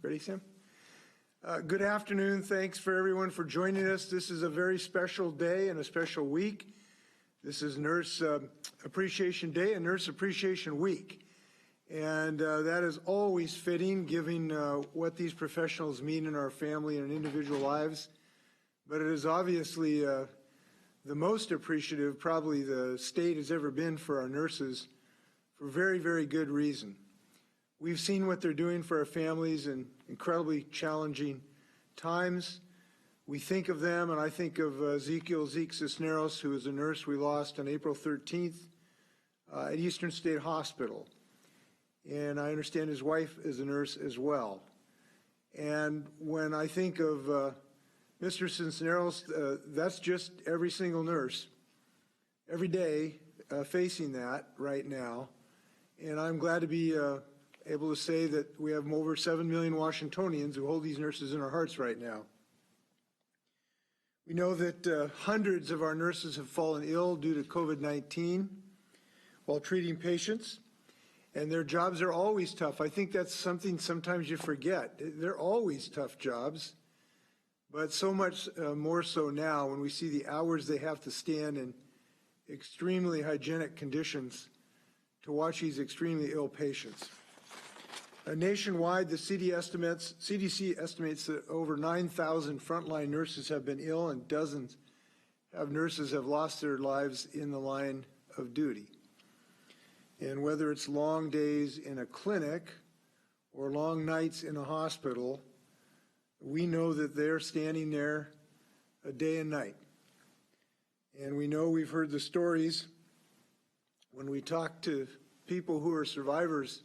Ready, Sam? Good afternoon. Thanks for everyone for joining us. This is a very special day and a special week. This is Nurse Appreciation Day and Nurse Appreciation Week. And that is always fitting, given what these professionals mean in our family and individual lives. But it is obviously the most appreciative probably the state has ever been for our nurses for very, very good reason. We've seen what they're doing for our families in incredibly challenging times. We think of them, and I think of Zeke Cisneros, who is a nurse we lost on April 13th at Eastern State Hospital. And I understand his wife is a nurse as well. And when I think of Mr. Cisneros, that's just every single nurse, every day facing that right now. And I'm glad to be able to say that we have over 7 million Washingtonians who hold these nurses in our hearts right now. We know that hundreds of our nurses have fallen ill due to COVID-19 while treating patients, and their jobs are always tough. I think that's something sometimes you forget. They're always tough jobs, but so much more so now when we see the hours they have to stand in extremely hygienic conditions to watch these extremely ill patients. Nationwide, the CDC estimates that over 9,000 frontline nurses have been ill and dozens of nurses have lost their lives in the line of duty. And whether it's long days in a clinic or long nights in a hospital, we know that they're standing there day and night. And we know we've heard the stories when we talk to people who are survivors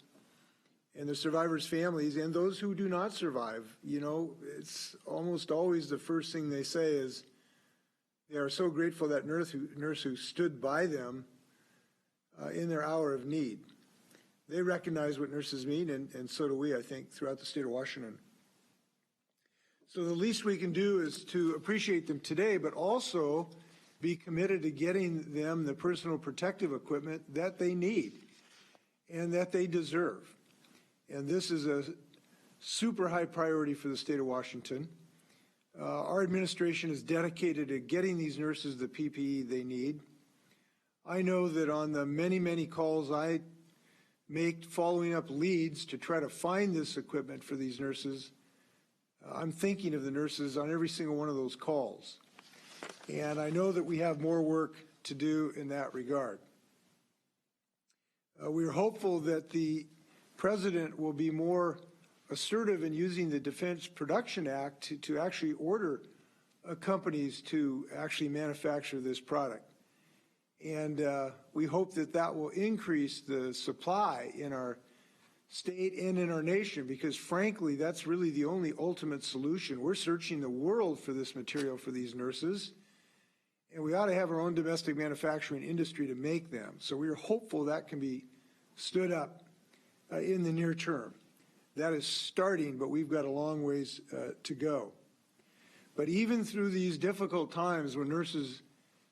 and the survivors' families and those who do not survive. You know, it's almost always the first thing they say is they are so grateful that nurse who stood by them in their hour of need. They recognize what nurses mean, and so do we, I think, throughout the state of Washington. So the least we can do is to appreciate them today, but also be committed to getting them the personal protective equipment that they need and that they deserve. And this is a super high priority for the state of Washington. Our administration is dedicated to getting these nurses the PPE they need. I know that on the many, many calls I make following up leads to try to find this equipment for these nurses, I'm thinking of the nurses on every single one of those calls. And I know that we have more work to do in that regard. We're hopeful that the President will be more assertive in using the Defense Production Act to actually order companies to actually manufacture this product. And we hope that that will increase the supply in our state and in our nation, because frankly, that's really the only ultimate solution. We're searching the world for this material for these nurses, and we ought to have our own domestic manufacturing industry to make them. So we're hopeful that can be stood up in the near term. That is starting, but we've got a long ways to go. But even through these difficult times when nurses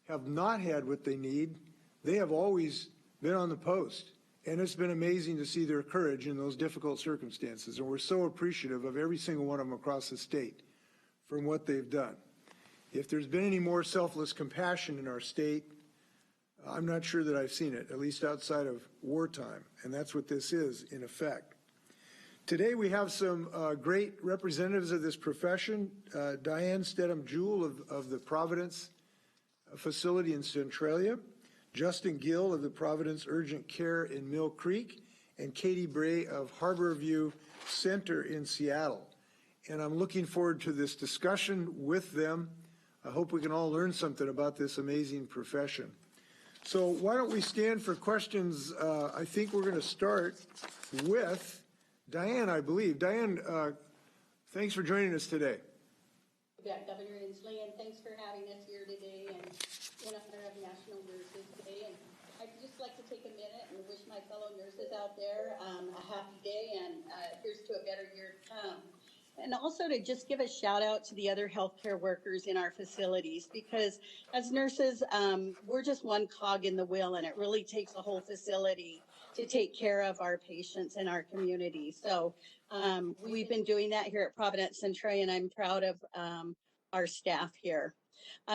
have not had what they need, they have always been on the post. And it's been amazing to see their courage in those difficult circumstances. And we're so appreciative of every single one of them across the state from what they've done. If there's been any more selfless compassion in our state, I'm not sure that I've seen it, at least outside of wartime, and that's what this is, in effect. Today we have some great representatives of this profession. Diane Stedham-Jewell of the Providence facility in Centralia, Justin Gill of the Providence Urgent Care in Mill Creek, and Katie Bray of Harborview Center in Seattle. And I'm looking forward to this discussion with them. I hope we can all learn something about this amazing profession. So why don't we stand for questions? I think we're going to start with Diane, I believe. Diane, thanks for joining us today. Governor Inslee, and thanks for having us here today and in honor of National Nurses Day. And I'd just like to take a minute and wish my fellow nurses out there a happy day and here's to a better year to come. And also to just give a shout out to the other healthcare workers in our facilities, because as nurses, we're just one cog in the wheel, and it really takes a whole facility to take care of our patients in our community. So we've been doing that here at Providence Centralia, and I'm proud of our staff here.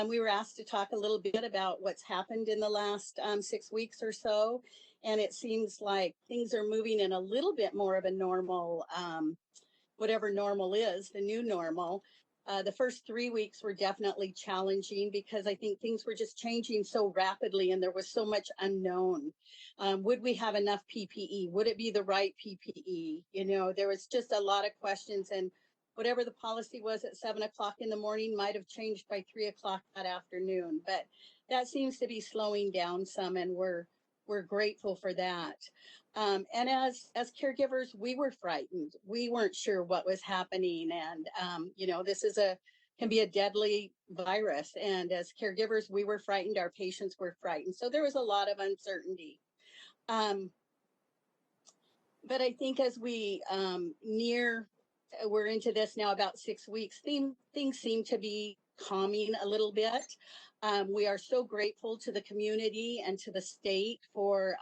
We were asked to talk a little bit about what's happened in the last 6 weeks or so, and it seems like things are moving in a little bit more of a normal, whatever normal is, the new normal. The first 3 weeks were definitely challenging because I think things were just changing so rapidly and there was so much unknown. Would we have enough PPE? Would it be the right PPE? You know, there was just a lot of questions, and whatever the policy was at 7 o'clock in the morning might have changed by 3 o'clock that afternoon. But that seems to be slowing down some, and we're grateful for that. And as caregivers, we were frightened. We weren't sure what was happening, and you know, this is can be a deadly virus. And as caregivers, we were frightened. Our patients were frightened. So there was a lot of uncertainty. But I think as we're into this now about 6 weeks, things seem to be calming a little bit. We are so grateful to the community and to the state for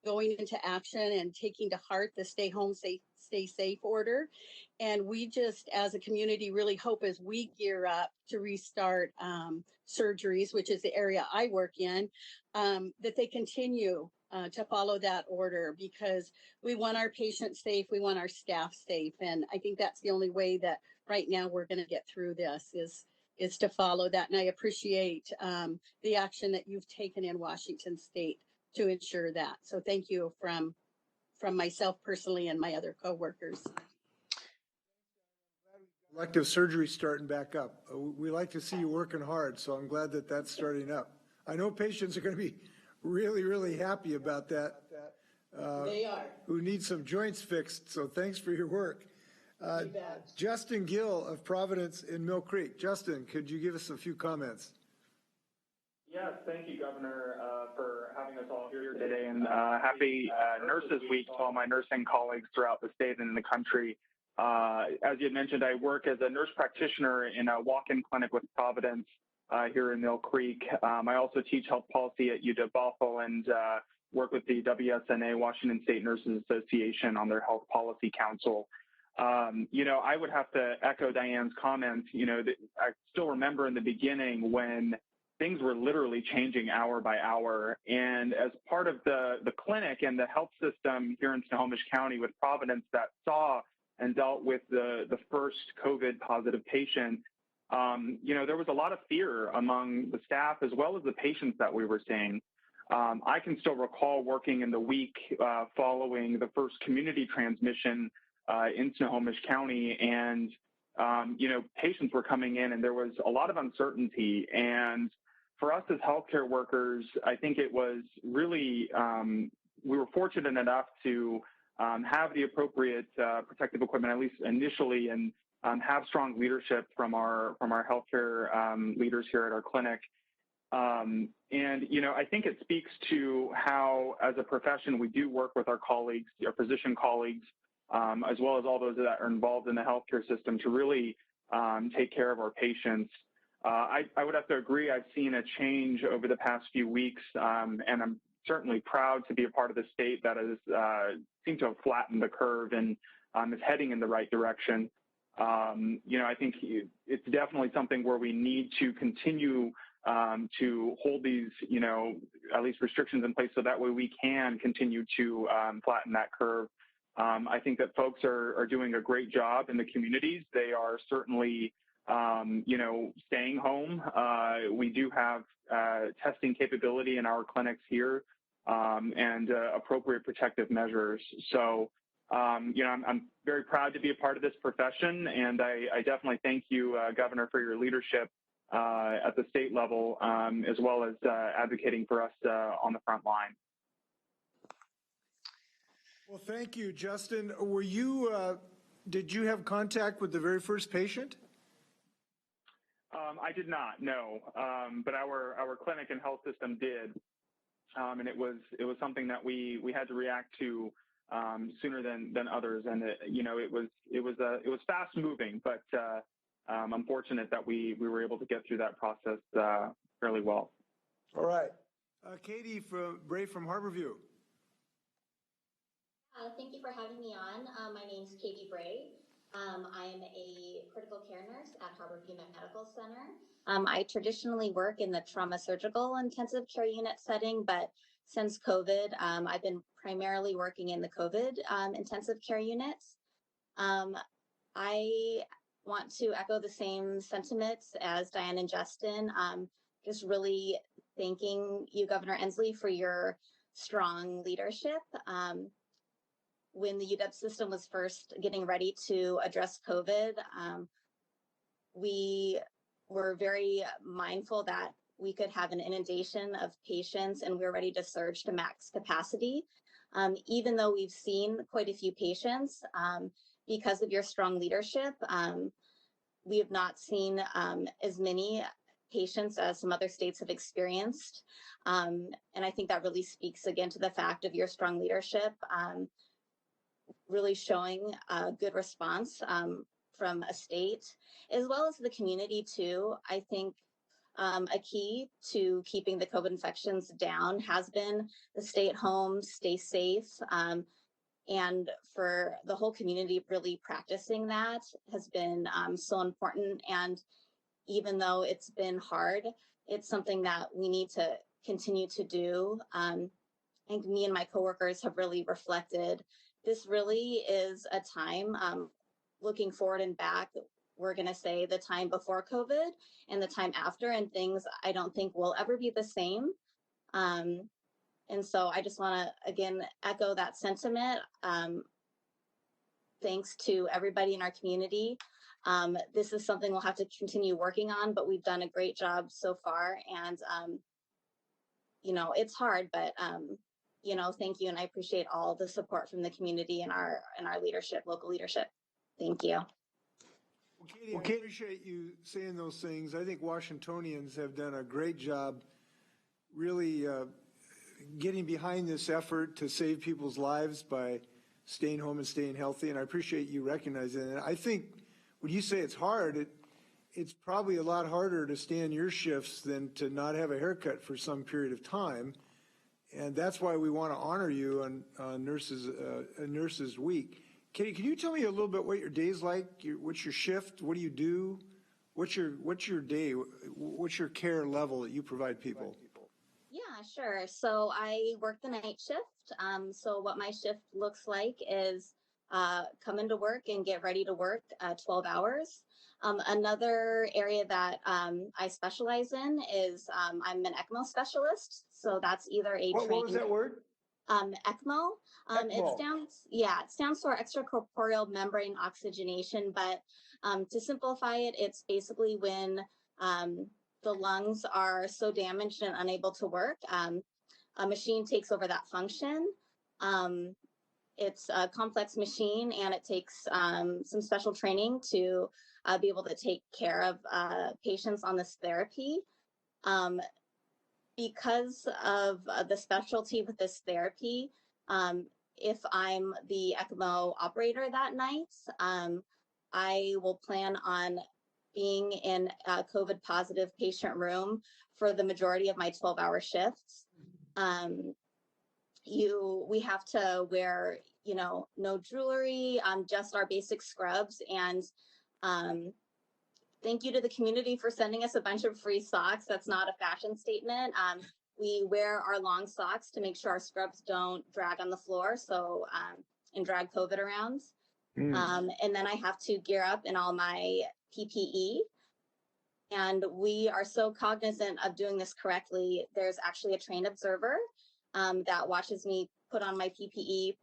going into action and taking to heart the stay home, stay safe order. And we just, as a community, really hope as we gear up to restart surgeries, which is the area I work in, that they continue to follow that order, because we want our patients safe, we want our staff safe. And I think that's the only way that right now we're going to get through this is to follow that. And I appreciate the action that you've taken in Washington State to ensure that. So thank you from myself personally and my other coworkers. Elective surgery starting back up. We like to see you working hard, so I'm glad that that's starting up. I know patients are going to be really, really happy about that. They are. Who need some joints fixed, so thanks for your work. Justin Gill of Providence in Mill Creek. Justin, could you give us a few comments? Yes, thank you, Governor, for having us all here today, and happy Nurses Week to all my nursing colleagues throughout the state and in the country. As you had mentioned, I work as a nurse practitioner in a walk-in clinic with Providence here in Mill Creek. I also teach health policy at UW-Bothell and work with the WSNA, Washington State Nurses Association, on their health policy council. You know, I would have to echo Diane's comments. You know, I still remember in the beginning when things were literally changing hour by hour. And as part of the clinic and the health system here in Snohomish County with Providence that saw and dealt with the first COVID positive patient, you know, there was a lot of fear among the staff as well as the patients that we were seeing. I can still recall working in the week following the first community transmission in Snohomish County, and you know, patients were coming in and there was a lot of uncertainty. And for us as healthcare workers, I think it was really, we were fortunate enough to have the appropriate protective equipment, at least initially, and have strong leadership from our healthcare leaders here at our clinic. And, you know, I think it speaks to how, as a profession, we do work with our colleagues, our physician colleagues, as well as all those that are involved in the healthcare system to really take care of our patients. I would have to agree. I've seen a change over the past few weeks, and I'm certainly proud to be a part of the state that has seemed to have flattened the curve and is heading in the right direction. You know, I think it's definitely something where we need to continue to hold these, you know, at least restrictions in place so that way we can continue to flatten that curve. I think that folks are doing a great job in the communities. They are certainly, you know, staying home. We do have testing capability in our clinics here and appropriate protective measures. So, you know, I'm very proud to be a part of this profession, and I definitely thank you, Governor, for your leadership at the state level, as well as advocating for us on the front line. Well, thank you, Justin. Were you, did you have contact with the very first patient? I did not, no, but our clinic and health system did, and it was something that we had to react to sooner than others, and it was fast moving, but I'm fortunate that we were able to get through that process fairly well. All right. Katie Bray from Harborview. Thank you for having me on. My name is Katie Bray. I am a critical care nurse at Harborview Medical Center. I traditionally work in the trauma surgical intensive care unit setting, but since COVID, I've been primarily working in the COVID intensive care units. I want to echo the same sentiments as Diane and Justin. Just really thanking you, Governor Inslee, for your strong leadership. When the UW system was first getting ready to address COVID, we were very mindful that we could have an inundation of patients and we were ready to surge to max capacity. Even though we've seen quite a few patients, because of your strong leadership, we have not seen as many patients as some other states have experienced. And I think that really speaks again to the fact of your strong leadership, really showing a good response from a state, as well as the community too. I think a key to keeping the COVID infections down has been the stay at home, stay safe, and for the whole community really practicing that has been so important. And even though it's been hard, it's something that we need to continue to do. I think me and my coworkers have really reflected. This really is a time, looking forward and back, we're going to say the time before COVID and the time after, and things I don't think will ever be the same. And so I just want to, again, echo that sentiment. Thanks to everybody in our community. This is something we'll have to continue working on, but we've done a great job so far. And, it's hard, but, thank you. And I appreciate all the support from the community and our leadership, local leadership. Thank you. Well, Katie, I appreciate you saying those things. I think Washingtonians have done a great job really getting behind this effort to save people's lives by staying home and staying healthy. And I appreciate you recognizing it. I think when you say it's hard, it's probably a lot harder to stand your shifts than to not have a haircut for some period of time. And that's why we want to honor you on Nurses Week. Katie, can you tell me a little bit what your day's like? What's your shift? What do you do? What's your day? What's your care level that you provide people? Yeah, sure. So I work the night shift. So what my shift looks like is come into work and get ready to work 12 hours. Another area that I specialize in is I'm an ECMO specialist. So that's either a What was that word? ECMO. ECMO. It stands for extracorporeal membrane oxygenation. But to simplify it, it's basically when the lungs are so damaged and unable to work, a machine takes over that function. It's a complex machine, and it takes some special training to be able to take care of patients on this therapy. Because of the specialty with this therapy, if I'm the ECMO operator that night, I will plan on being in a COVID positive patient room for the majority of my 12-hour shifts. We have to wear, no jewelry, just our basic scrubs. And thank you to the community for sending us a bunch of free socks. That's not a fashion statement. We wear our long socks to make sure our scrubs don't drag on the floor, and drag COVID around. And then I have to gear up in all my PPE. And we are so cognizant of doing this correctly. There's actually a trained observer that watches me put on my PPE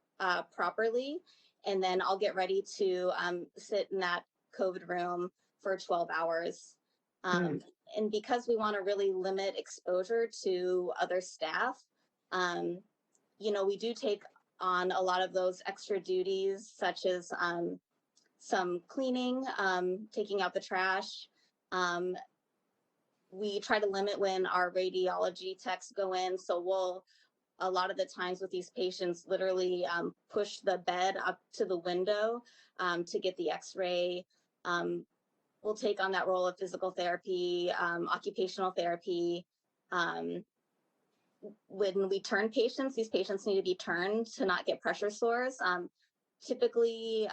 properly. And then I'll get ready to sit in that COVID room for 12 hours. And because we want to really limit exposure to other staff, we do take on a lot of those extra duties, such as some cleaning, taking out the trash. We try to limit when our radiology techs go in, so we'll a lot of the times with these patients, literally push the bed up to the window to get the x-ray. We'll take on that role of physical therapy, occupational therapy. When we turn patients, these patients need to be turned to not get pressure sores. Typically,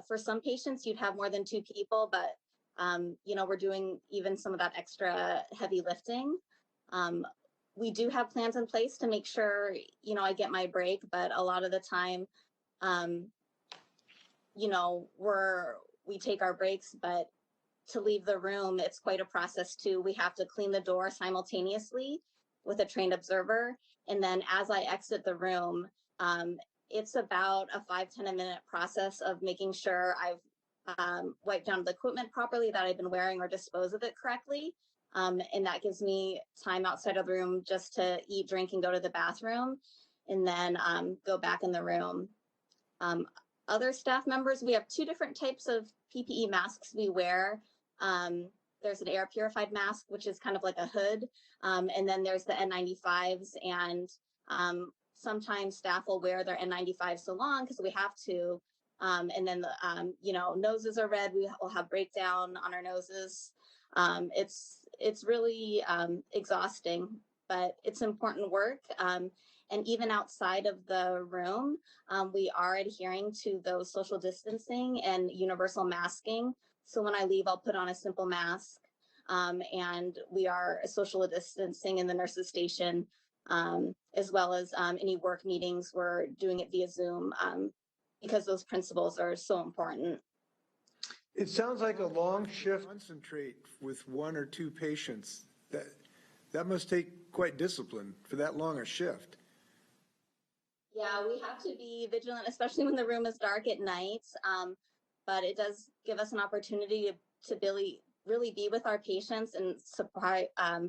for some patients, you'd have more than 2 people, but we're doing even some of that extra heavy lifting. We do have plans in place to make sure, I get my break, but a lot of the time, we take our breaks, but to leave the room, it's quite a process too. We have to clean the door simultaneously with a trained observer. And then as I exit the room, it's about a 5-10 minute process of making sure I've wiped down the equipment properly that I've been wearing or dispose of it correctly. And that gives me time outside of the room just to eat, drink, and go to the bathroom, and then go back in the room. Other staff members, we have 2 different types of PPE masks we wear. There's an air purified mask, which is kind of like a hood. And then there's the N95s, and sometimes staff will wear their N95s so long because we have to. And then the noses are red. We will have breakdown on our noses. It's really exhausting, but it's important work. And even outside of the room, we are adhering to those social distancing and universal masking. So when I leave, I'll put on a simple mask. And we are social distancing in the nurses station, as well as any work meetings. We're doing it via Zoom because those principles are so important. It sounds like a long shift. Concentrate with 1 or 2 patients. That must take quite discipline for that long a shift. Yeah, we have to be vigilant, especially when the room is dark at night. But it does give us an opportunity to really be with our patients and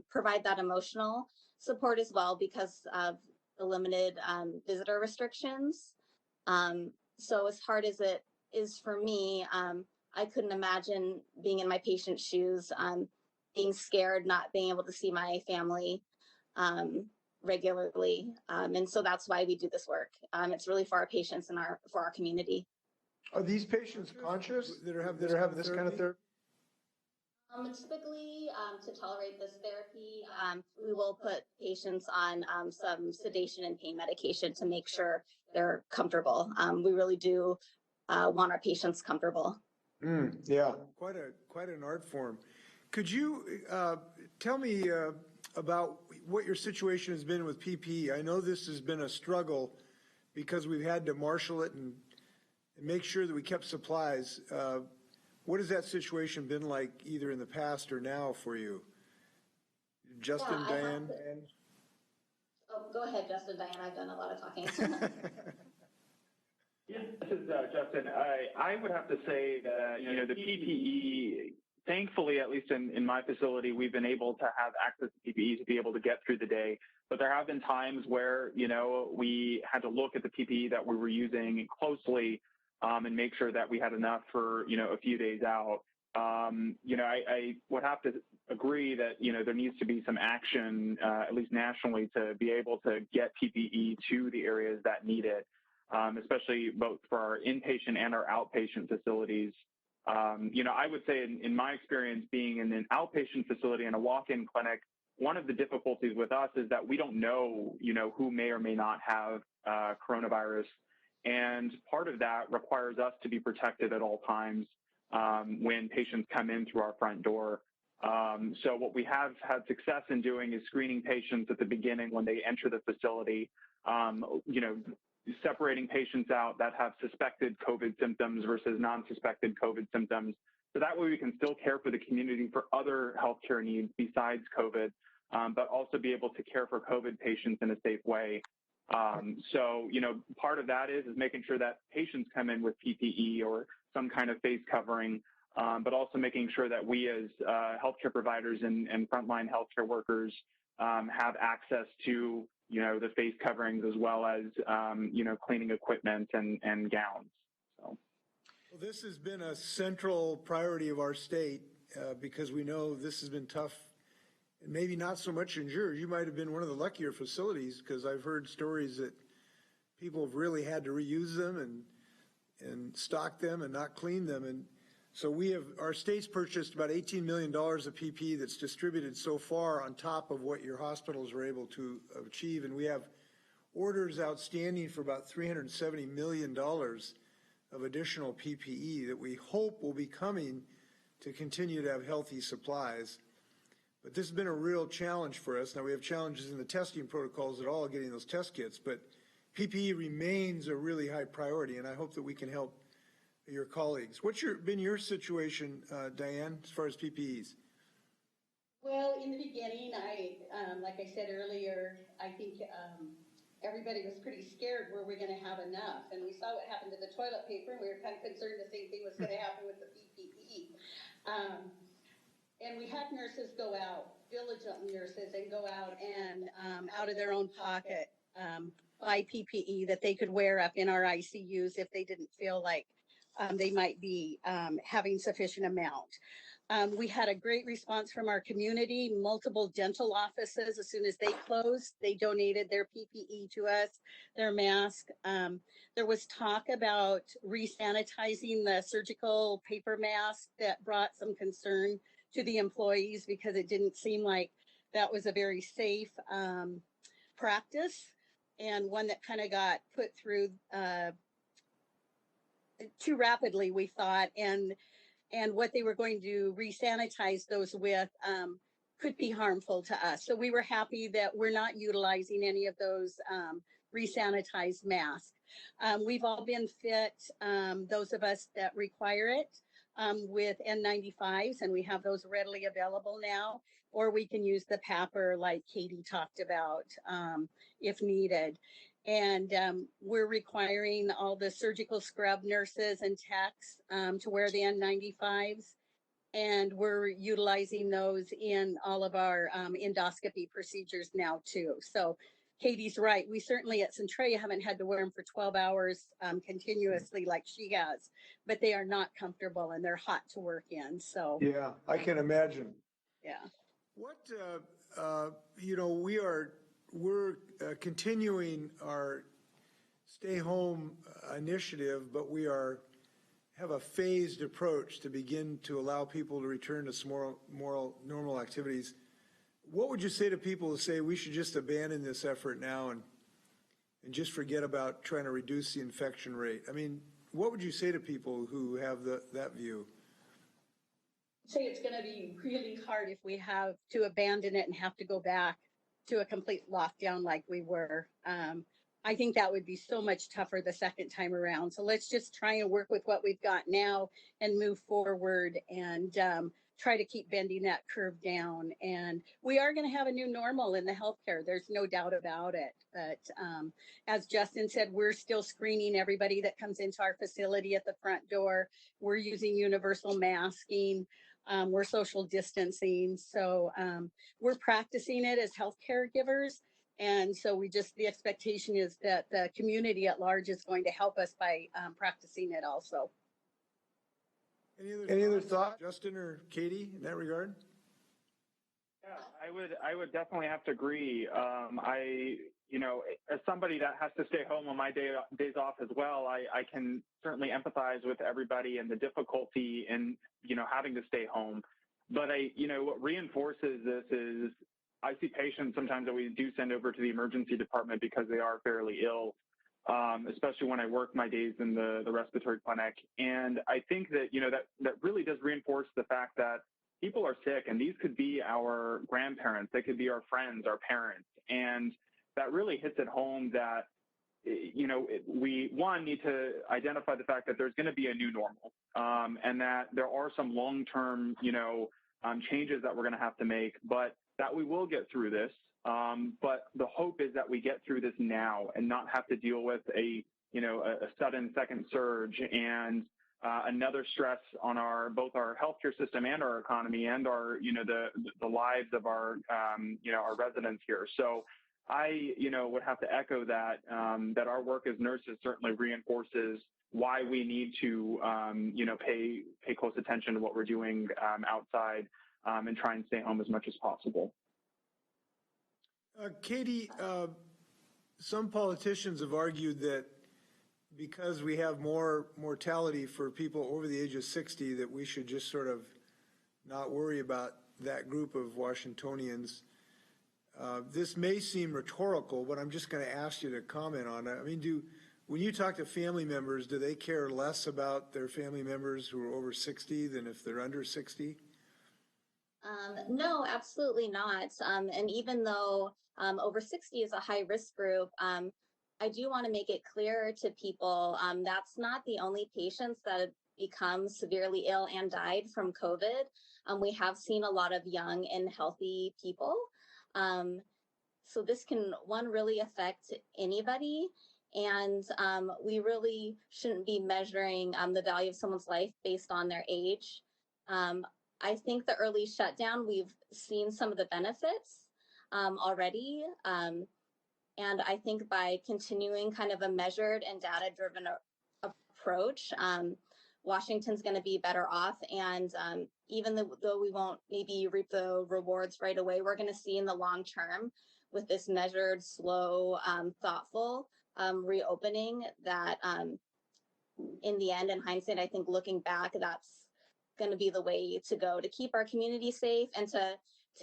provide that emotional support as well because of the limited visitor restrictions. So as hard as it is for me, I couldn't imagine being in my patient's shoes, being scared, not being able to see my family regularly. And so that's why we do this work. It's really for our patients and for our community. Are these patients conscious that are having this kind of therapy? Typically, to tolerate this therapy, we will put patients on some sedation and pain medication to make sure they're comfortable. We really do want our patients comfortable. Yeah, quite an art form. Could you tell me about what your situation has been with PPE? I know this has been a struggle because we've had to marshal it and make sure that we kept supplies. What has that situation been like either in the past or now for you? Justin, Yeah, Diane? Oh, go ahead, Justin, Diane. I've done a lot of talking. Yeah, this is Justin. I would have to say that, the PPE, thankfully, at least in my facility, we've been able to have access to PPE to be able to get through the day. But there have been times where, we had to look at the PPE that we were using closely and make sure that we had enough for, a few days out. I would have to agree that, there needs to be some action, at least nationally, to be able to get PPE to the areas that need it. Especially both for our inpatient and our outpatient facilities. I would say in my experience being in an outpatient facility and a walk-in clinic, one of the difficulties with us is that we don't know, who may or may not have coronavirus. And part of that requires us to be protected at all times when patients come in through our front door. So what we have had success in doing is screening patients at the beginning when they enter the facility, separating patients out that have suspected COVID symptoms versus non-suspected COVID symptoms. So that way we can still care for the community for other healthcare needs besides COVID, but also be able to care for COVID patients in a safe way. So, part of that is making sure that patients come in with PPE or some kind of face covering, but also making sure that we as healthcare providers and frontline healthcare workers have access to the face coverings as well as, cleaning equipment and gowns. So. Well, this has been a central priority of our state because we know this has been tough and maybe not so much in yours. You might have been one of the luckier facilities, because I've heard stories that people have really had to reuse them and stock them and not clean them. And so our state's purchased about $18 million of PPE that's distributed so far on top of what your hospitals were able to achieve. And we have orders outstanding for about $370 million of additional PPE that we hope will be coming to continue to have healthy supplies. But this has been a real challenge for us. Now, we have challenges in the testing protocols at all, getting those test kits, but PPE remains a really high priority, and I hope that we can help your colleagues. What's been your situation, Diane, as far as PPEs? Well, in the beginning, like I said earlier, I think everybody was pretty scared, were we going to have enough? And we saw what happened to the toilet paper, and we were kind of concerned the same thing was going to happen with the PPE. And we had nurses go out, diligent nurses, and go out and out of their own pocket buy PPE that they could wear up in our ICUs if they didn't feel like they might be having sufficient amount. We had a great response from our community, multiple dental offices. As soon as they closed, they donated their PPE to us, their mask. There was talk about re-sanitizing the surgical paper mask that brought some concern to the employees because it didn't seem like that was a very safe practice, and one that kind of got put through too rapidly, we thought, and what they were going to re-sanitize those with could be harmful to us. So we were happy that we're not utilizing any of those re-sanitized masks. We've all been fit, those of us that require it, with N95s, and we have those readily available now, or we can use the PAPR like Katie talked about if needed. And we're requiring all the surgical scrub nurses and techs to wear the N95s. And we're utilizing those in all of our endoscopy procedures now too. So Katie's right. We certainly at Centralia haven't had to wear them for 12 hours continuously like she has, but they are not comfortable and they're hot to work in. So Yeah, I can imagine. yeah. What, we're continuing our stay home initiative, but we have a phased approach to begin to allow people to return to some more normal activities. What would you say to people who say we should just abandon this effort now and just forget about trying to reduce the infection rate? I mean, what would you say to people who have that view? Say it's going to be really hard if we have to abandon it and have to go back to a complete lockdown like we were. I think that would be so much tougher the second time around. So let's just try and work with what we've got now and move forward and try to keep bending that curve down. And we are going to have a new normal in the healthcare. There's no doubt about it. But as Justin said, we're still screening everybody that comes into our facility at the front door. We're using universal masking. We're social distancing. So we're practicing it as healthcare givers. And so the expectation is that the community at large is going to help us by practicing it also. Any other thoughts, Justin or Katie, in that regard? Yeah, I would definitely have to agree. As somebody that has to stay home on my days off as well, I can certainly empathize with everybody and the difficulty in, having to stay home. But what reinforces this is I see patients sometimes that we do send over to the emergency department because they are fairly ill, especially when I work my days in the respiratory clinic. And I think that, that really does reinforce the fact that people are sick, and these could be our grandparents, they could be our friends, our parents. And that really hits at home that, we need to identify the fact that there's going to be a new normal, and that there are some long-term, changes that we're going to have to make, but that we will get through this. But the hope is that we get through this now and not have to deal with a sudden second surge and another stress on both our healthcare system and our economy and our, the lives of our residents here. So I, would have to echo that, that our work as nurses certainly reinforces why we need to, pay close attention to what we're doing outside and try and stay home as much as possible. Katie, some politicians have argued that because we have more mortality for people over the age of 60, that we should just sort of not worry about that group of Washingtonians. This may seem rhetorical, but I'm just going to ask you to comment on it. I mean, when you talk to family members, do they care less about their family members who are over 60 than if they're under 60? No, absolutely not. And even though over 60 is a high risk group, I do want to make it clear to people that's not the only patients that have become severely ill and died from COVID. We have seen a lot of young and healthy people. So this can, one, really affect anybody. And we really shouldn't be measuring the value of someone's life based on their age. I think the early shutdown, we've seen some of the benefits already. And I think by continuing kind of a measured and data-driven approach, Washington's going to be better off. And even though we won't maybe reap the rewards right away, we're going to see in the long term with this measured, slow, thoughtful reopening that in the end, in hindsight, I think looking back, that's going to be the way to go to keep our community safe and to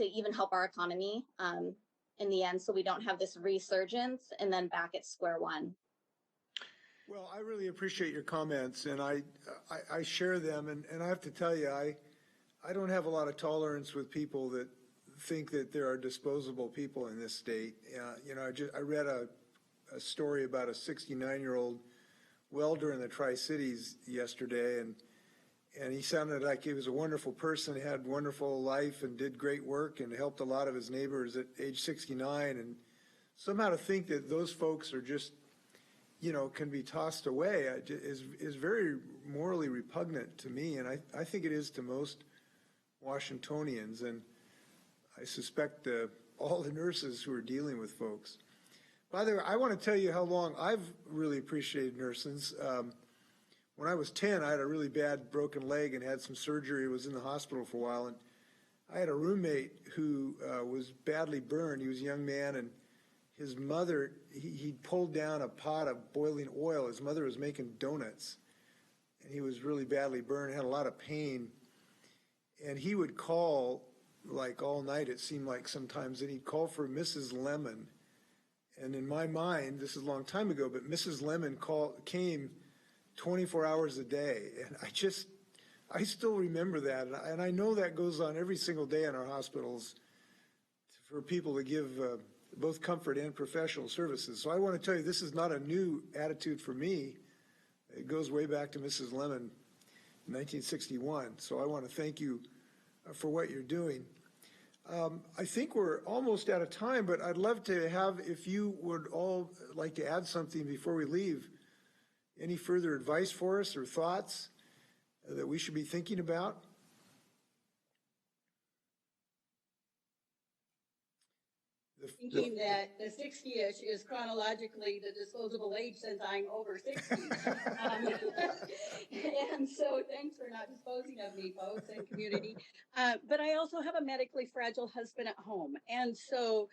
even help our economy in the end, so we don't have this resurgence and then back at square one. Well, I really appreciate your comments, and I share them, and I have to tell you, I don't have a lot of tolerance with people that think that there are disposable people in this state. You know, I read a story about a 69-year-old welder in the Tri-Cities yesterday, and he sounded like he was a wonderful person, had a wonderful life and did great work and helped a lot of his neighbors at age 69. And somehow to think that those folks are just, you know, can be tossed away is very morally repugnant to me. And I think it is to most Washingtonians. And I suspect all the nurses who are dealing with folks. By the way, I want to tell you how long I've really appreciated nurses. When I was 10, I had a really bad broken leg and had some surgery, was in the hospital for a while. And I had a roommate who was badly burned. He was a young man, and his mother, he pulled down a pot of boiling oil. His mother was making donuts, and he was really badly burned, had a lot of pain. And he would call like all night, it seemed like sometimes, and he'd call for Mrs. Lemon. And in my mind, this is a long time ago, but Mrs. Lemon came 24 hours a day. And I still remember that. And I know that goes on every single day in our hospitals for people to give both comfort and professional services. So I want to tell you, this is not a new attitude for me. It goes way back to Mrs. Lemon in 1961. So I want to thank you for what you're doing. I think we're almost out of time, but I'd love to have, if you would all like to add something before we leave, any further advice for us or thoughts that we should be thinking about? Thinking that the 60-ish is chronologically the disposable age since I'm over 60. And so thanks for not disposing of me, folks and community. But I also have a medically fragile husband at home. And so,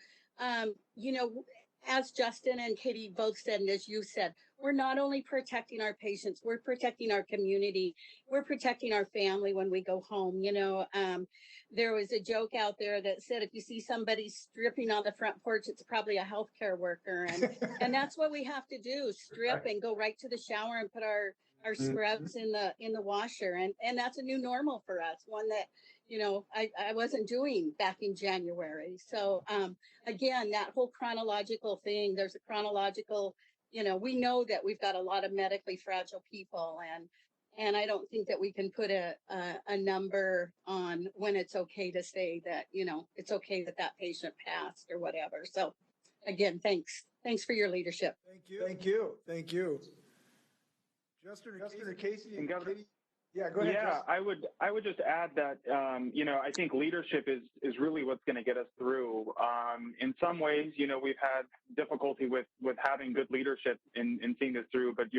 you know, as Justin and Katie both said, and as you said, we're not only protecting our patients, we're protecting our community, we're protecting our family when we go home. You know, there was a joke out there that said, if you see somebody stripping on the front porch, it's probably a healthcare worker. And that's what we have to do, strip and go right to the shower and put our scrubs in the washer. And that's a new normal for us, one that, you know, I wasn't doing back in January. So again, that whole chronological thing, there's a chronological, you know, we know that we've got a lot of medically fragile people, and I don't think that we can put a number on when it's okay to say that, you know, it's okay that that patient passed or whatever. So again, thanks for your leadership. Thank you. Justin or Casey? And Governor, yeah, go ahead. yeah, Justin. I would just add that, you know, I think leadership is really what's going to get us through. In some ways, you know, we've had difficulty with having good leadership in seeing this through, but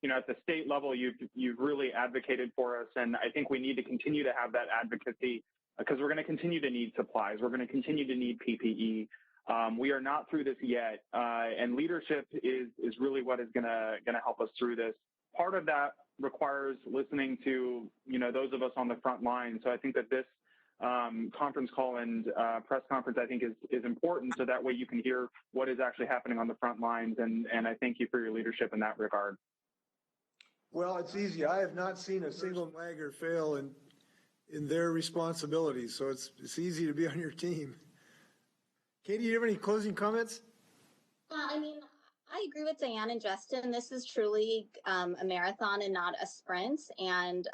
you know, at the state level, you've really advocated for us. And I think we need to continue to have that advocacy because we're going to continue to need supplies. We're going to continue to need PPE. We are not through this yet, and leadership is really what is gonna help us through this. Part of that requires listening to those of us on the front line. So I think that this conference call and press conference I think is important, so that way you can hear what is actually happening on the front lines. And I thank you for your leadership in that regard. Well, it's easy. I have not seen a single lagger fail in their responsibilities, so it's easy to be on your team. Katie, do you have any closing comments? I mean, I agree with Diane and Justin. This is truly a marathon and not a sprint. And,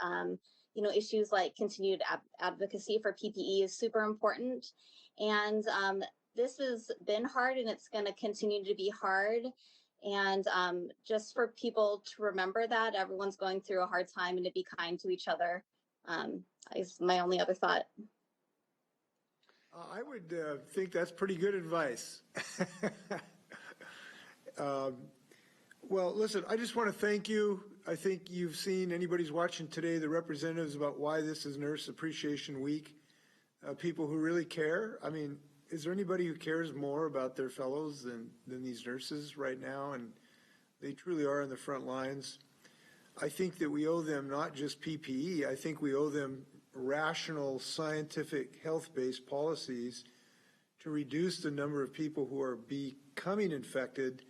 issues like continued advocacy for PPE is super important. And this has been hard, and it's going to continue to be hard. And just for people to remember that everyone's going through a hard time and to be kind to each other is my only other thought. I would think that's pretty good advice. Well, listen, I just want to thank you. I think you've seen, anybody's watching today, the representatives about why this is Nurse Appreciation Week. People who really care. I mean, is there anybody who cares more about their fellows than these nurses right now? And they truly are on the front lines. I think that we owe them not just PPE. I think we owe them rational, scientific, health-based policies to reduce the number of people who are becoming infected,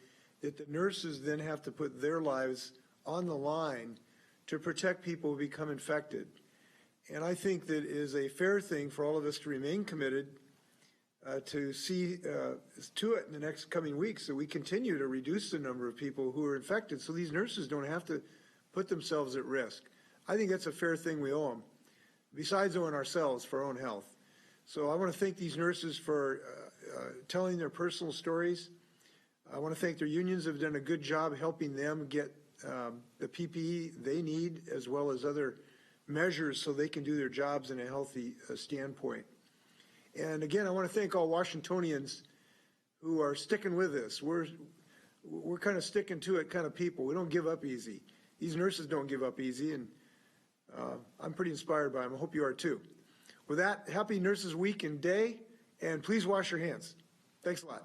that the nurses then have to put their lives on the line to protect people who become infected. And I think that is a fair thing for all of us to remain committed to see to it in the next coming weeks, that we continue to reduce the number of people who are infected so these nurses don't have to put themselves at risk. I think that's a fair thing we owe them, besides owing ourselves for our own health. So I want to thank these nurses for telling their personal stories. I want to thank their unions who have done a good job helping them get the PPE they need, as well as other measures so they can do their jobs in a healthy standpoint. And again, I want to thank all Washingtonians who are sticking with this. We're kind of sticking to it kind of people. We don't give up easy. These nurses don't give up easy, and I'm pretty inspired by them. I hope you are too. With that, happy Nurses Week and Day, and please wash your hands. Thanks a lot.